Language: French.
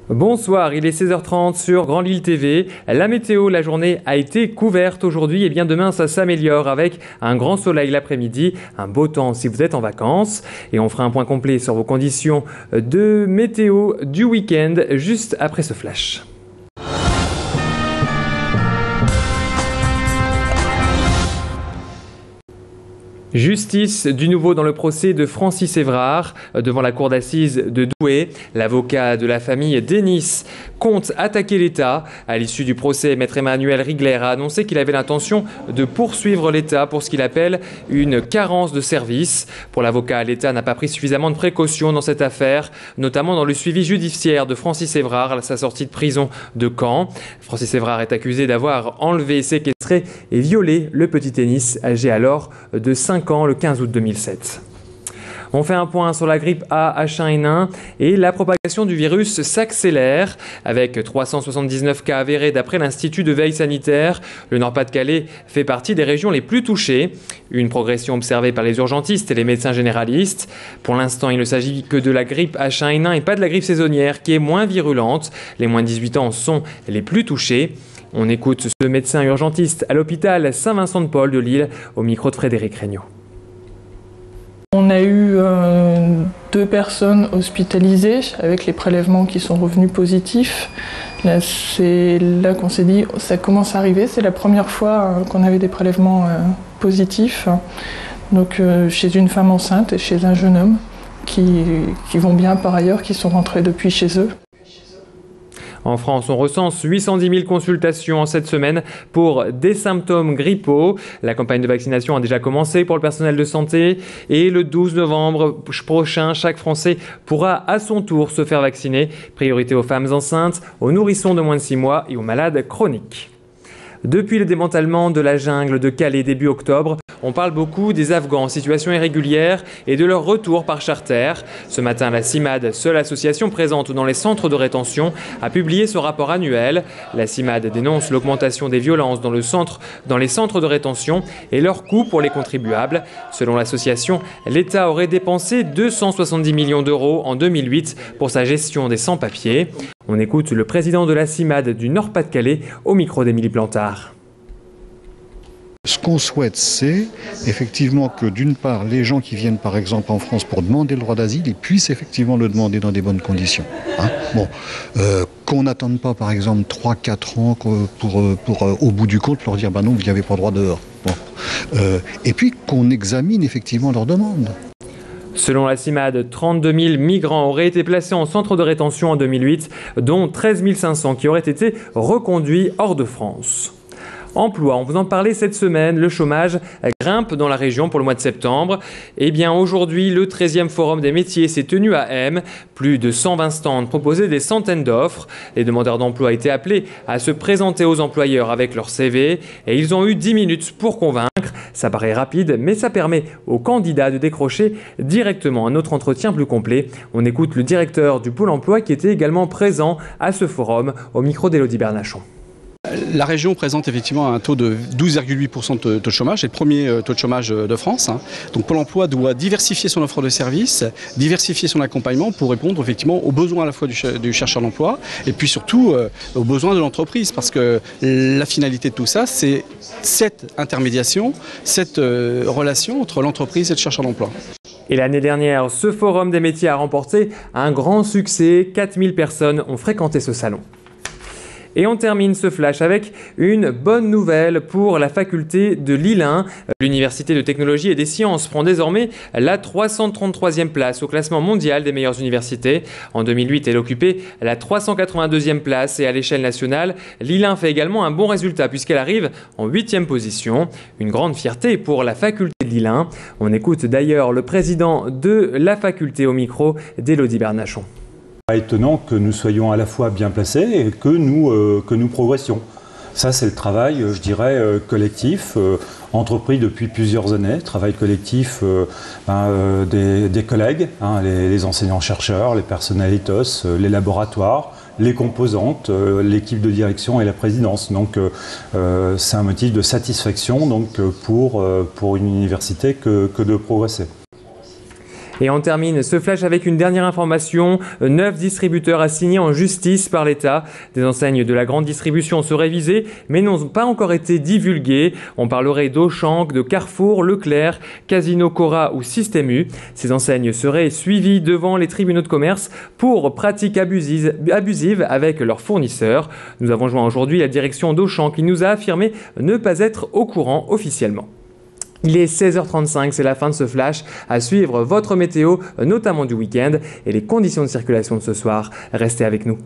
Bonsoir, il est 16h30 sur Grand Lille TV. La météo, la journée a été couverte aujourd'hui et bien demain ça s'améliore avec un grand soleil l'après-midi, un beau temps si vous êtes en vacances. Et on fera un point complet sur vos conditions de météo du week-end juste après ce flash. Justice du nouveau dans le procès de Francis Évrard devant la cour d'assises de Douai. L'avocat de la famille Denis compte attaquer l'État. À l'issue du procès, maître Emmanuel Rigler a annoncé qu'il avait l'intention de poursuivre l'État pour ce qu'il appelle une carence de service. Pour l'avocat, l'État n'a pas pris suffisamment de précautions dans cette affaire, notamment dans le suivi judiciaire de Francis Évrard à sa sortie de prison de Caen. Francis Évrard est accusé d'avoir enlevé, séquestré et violé le petit Denis, âgé alors de 5 ans, le 15 août 2007. On fait un point sur la grippe A, H1N1 et la propagation du virus s'accélère avec 379 cas avérés d'après l'Institut de veille sanitaire. Le Nord-Pas-de-Calais fait partie des régions les plus touchées. Une progression observée par les urgentistes et les médecins généralistes. Pour l'instant, il ne s'agit que de la grippe H1N1 et pas de la grippe saisonnière qui est moins virulente. Les moins de 18 ans sont les plus touchés. On écoute ce médecin urgentiste à l'hôpital Saint-Vincent-de-Paul de Lille au micro de Frédéric Regnault. On a eu 2 personnes hospitalisées avec les prélèvements qui sont revenus positifs. Là, c'est là qu'on s'est dit ça commence à arriver. C'est la première fois qu'on avait des prélèvements positifs. Donc chez une femme enceinte et chez un jeune homme qui vont bien par ailleurs, qui sont rentrés depuis chez eux. En France, on recense 810 000 consultations en cette semaine pour des symptômes grippaux. La campagne de vaccination a déjà commencé pour le personnel de santé et le 12 novembre prochain, chaque Français pourra à son tour se faire vacciner. Priorité aux femmes enceintes, aux nourrissons de moins de 6 mois et aux malades chroniques. Depuis le démantèlement de la jungle de Calais début octobre, on parle beaucoup des Afghans en situation irrégulière et de leur retour par charter. Ce matin, la CIMAD, seule association présente dans les centres de rétention, a publié ce rapport annuel. La CIMAD dénonce l'augmentation des violences dans les centres de rétention et leur coût pour les contribuables. Selon l'association, l'État aurait dépensé 270 millions d'euros en 2008 pour sa gestion des sans-papiers. On écoute le président de la CIMAD du Nord-Pas-de-Calais au micro d'Émilie Plantard. Ce qu'on souhaite, c'est effectivement que d'une part, les gens qui viennent par exemple en France pour demander le droit d'asile, ils puissent effectivement le demander dans des bonnes conditions. Qu'on n'attende pas par exemple 3-4 ans pour au bout du compte leur dire bah non, vous n'y avez pas droit dehors. Et puis qu'on examine effectivement leurs demandes. Selon la CIMAD, 32 000 migrants auraient été placés en centre de rétention en 2008, dont 13 500 qui auraient été reconduits hors de France. Emploi, on vous en parlait cette semaine, le chômage grimpe dans la région pour le mois de septembre. Eh bien aujourd'hui, le 13e forum des métiers s'est tenu à M. Plus de 120 stands proposaient des centaines d'offres. Les demandeurs d'emploi étaient appelés à se présenter aux employeurs avec leur CV et ils ont eu 10 minutes pour convaincre. Ça paraît rapide, mais ça permet aux candidats de décrocher directement un autre entretien plus complet. On écoute le directeur du Pôle emploi qui était également présent à ce forum au micro d'Élodie Bernachon. La région présente effectivement un taux de 12,8% de taux de chômage. C'est le premier taux de chômage de France. Donc Pôle emploi doit diversifier son offre de services, diversifier son accompagnement pour répondre effectivement aux besoins à la fois du chercheur d'emploi et puis surtout aux besoins de l'entreprise. Parce que la finalité de tout ça, c'est cette intermédiation, cette relation entre l'entreprise et le chercheur d'emploi. Et l'année dernière, ce forum des métiers a remporté un grand succès. 4000 personnes ont fréquenté ce salon. Et on termine ce flash avec une bonne nouvelle pour la faculté de Lille 1. L'Université de technologie et des sciences prend désormais la 333e place au classement mondial des meilleures universités. En 2008, elle occupait la 382e place et à l'échelle nationale, Lille 1 fait également un bon résultat puisqu'elle arrive en 8e position. Une grande fierté pour la faculté de Lille 1. On écoute d'ailleurs le président de la faculté au micro d'Élodie Bernachon. Pas étonnant que nous soyons à la fois bien placés et que nous progressions. Ça, c'est le travail, je dirais, collectif, entrepris depuis plusieurs années, travail collectif des collègues, les enseignants-chercheurs, les personnels ethos, les laboratoires, les composantes, l'équipe de direction et la présidence. Donc c'est un motif de satisfaction donc, pour une université que de progresser. Et on termine ce flash avec une dernière information. 9 distributeurs assignés en justice par l'État. Des enseignes de la grande distribution seraient visées, mais n'ont pas encore été divulguées. On parlerait d'Auchan, de Carrefour, Leclerc, Casino Cora ou Système U. Ces enseignes seraient suivies devant les tribunaux de commerce pour pratiques abusives avec leurs fournisseurs. Nous avons joint aujourd'hui la direction d'Auchan qui nous a affirmé ne pas être au courant officiellement. Il est 16h35, c'est la fin de ce flash. À suivre votre météo, notamment du week-end, et les conditions de circulation de ce soir. Restez avec nous.